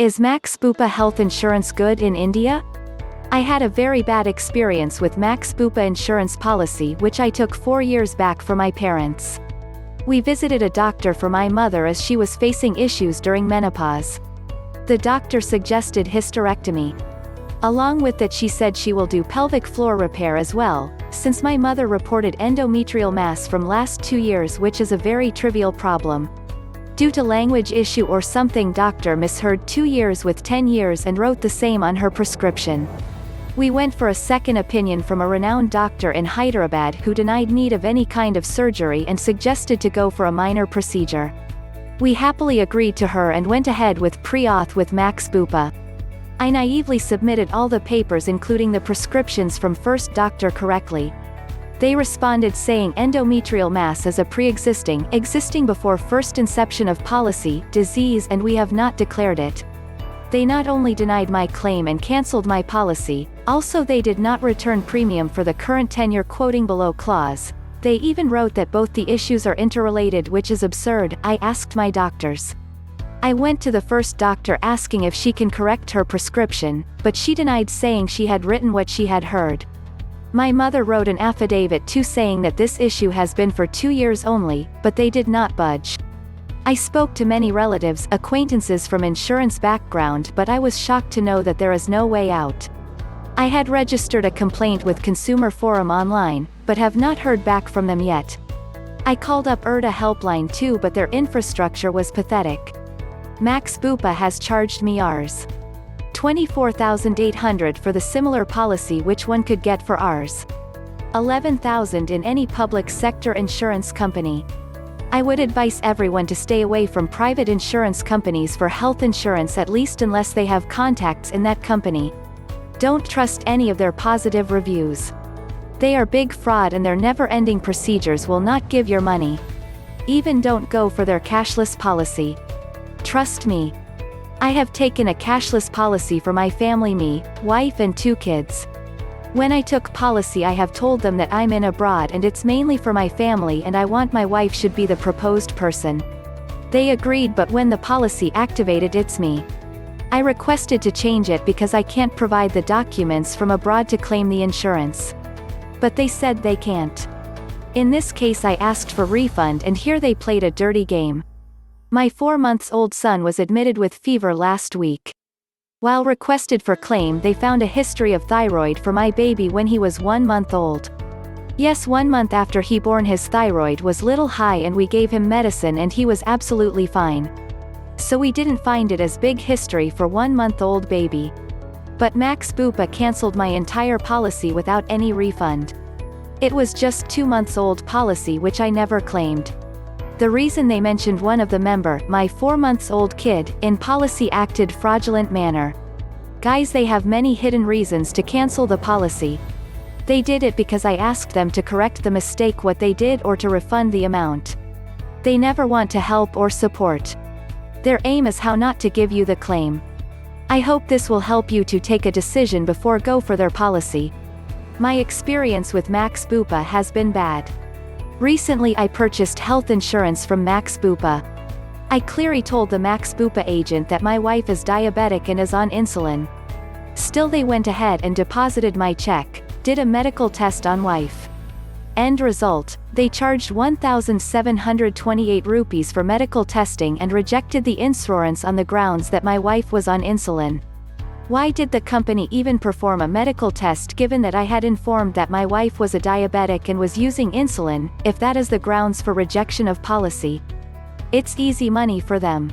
Is Maxbupa health insurance good in India? I had a very bad experience with Maxbupa insurance policy which I took 4 years back for my parents. We visited a doctor for my mother as she was facing issues during menopause. The doctor suggested hysterectomy. Along with that she said she will do pelvic floor repair as well, since my mother reported endometrial mass from last 2 years which is a very trivial problem. Due to language issue or something doctor misheard 2 years with 10 years and wrote the same on her prescription. We went for a second opinion from a renowned doctor in Hyderabad who denied need of any kind of surgery and suggested to go for a minor procedure. We happily agreed to her and went ahead with pre-auth with Maxbupa. I naively submitted all the papers including the prescriptions from first doctor correctly. They responded saying endometrial mass is a existing before first inception of policy, disease and we have not declared it. They not only denied my claim and cancelled my policy, also they did not return premium for the current tenure quoting below clause. They even wrote that both the issues are interrelated which is absurd. I asked my doctors. I went to the first doctor asking if she can correct her prescription, but she denied saying she had written what she had heard. My mother wrote an affidavit too saying that this issue has been for 2 years only, but they did not budge. I spoke to many relatives, acquaintances from insurance background but I was shocked to know that there is no way out. I had registered a complaint with Consumer Forum online, but have not heard back from them yet. I called up IRTA helpline too but their infrastructure was pathetic. Maxbupa has charged me Rs. 24,800 for the similar policy which one could get for Rs. 11,000 in any public sector insurance company. I would advise everyone to stay away from private insurance companies for health insurance at least unless they have contacts in that company. Don't trust any of their positive reviews. They are big fraud and their never-ending procedures will not give your money. Even don't go for their cashless policy. Trust me. I have taken a cashless policy for my family, me, wife and 2 kids. When I took policy I have told them that I'm in abroad and it's mainly for my family and I want my wife should be the proposed person. They agreed but when the policy activated it's me. I requested to change it because I can't provide the documents from abroad to claim the insurance. But they said they can't. In this case I asked for refund and here they played a dirty game. My 4-month-old son was admitted with fever last week. While requested for claim they found a history of thyroid for my baby when he was 1 month old. Yes, 1 month after he born his thyroid was little high and we gave him medicine and he was absolutely fine. So we didn't find it as big history for 1-month-old baby. But Maxbupa cancelled my entire policy without any refund. It was just 2 months old policy which I never claimed. The reason they mentioned one of the member, my 4 months old kid, in policy acted fraudulent manner. Guys, they have many hidden reasons to cancel the policy. They did it because I asked them to correct the mistake what they did or to refund the amount. They never want to help or support. Their aim is how not to give you the claim. I hope this will help you to take a decision before go for their policy. My experience with Maxbupa has been bad. Recently I purchased health insurance from Maxbupa. I clearly told the Maxbupa agent that my wife is diabetic and is on insulin. Still they went ahead and deposited my check, did a medical test on wife. End result, they charged 1,728 rupees for medical testing and rejected the insurance on the grounds that my wife was on insulin. Why did the company even perform a medical test given that I had informed that my wife was a diabetic and was using insulin, if that is the grounds for rejection of policy? It's easy money for them.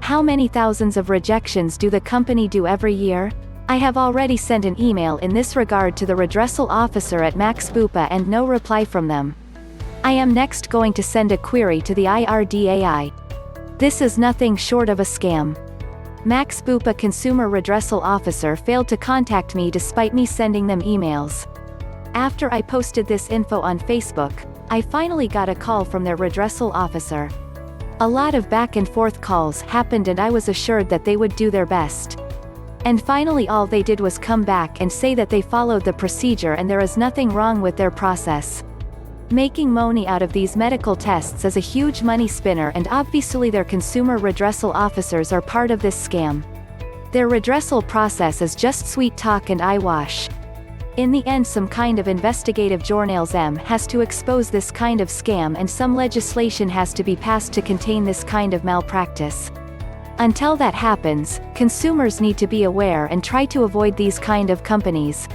How many thousands of rejections do the company do every year? I have already sent an email in this regard to the redressal officer at Maxbupa and no reply from them. I am next going to send a query to the IRDAI. This is nothing short of a scam. Maxbupa Consumer Redressal Officer failed to contact me despite me sending them emails. After I posted this info on Facebook, I finally got a call from their redressal officer. A lot of back and forth calls happened and I was assured that they would do their best. And finally all they did was come back and say that they followed the procedure and there is nothing wrong with their process. Making money out of these medical tests is a huge money spinner and obviously their consumer redressal officers are part of this scam. Their redressal process is just sweet talk and eyewash. In the end, some kind of investigative journalism has to expose this kind of scam, and some legislation has to be passed to contain this kind of malpractice. Until that happens, consumers need to be aware and try to avoid these kind of companies.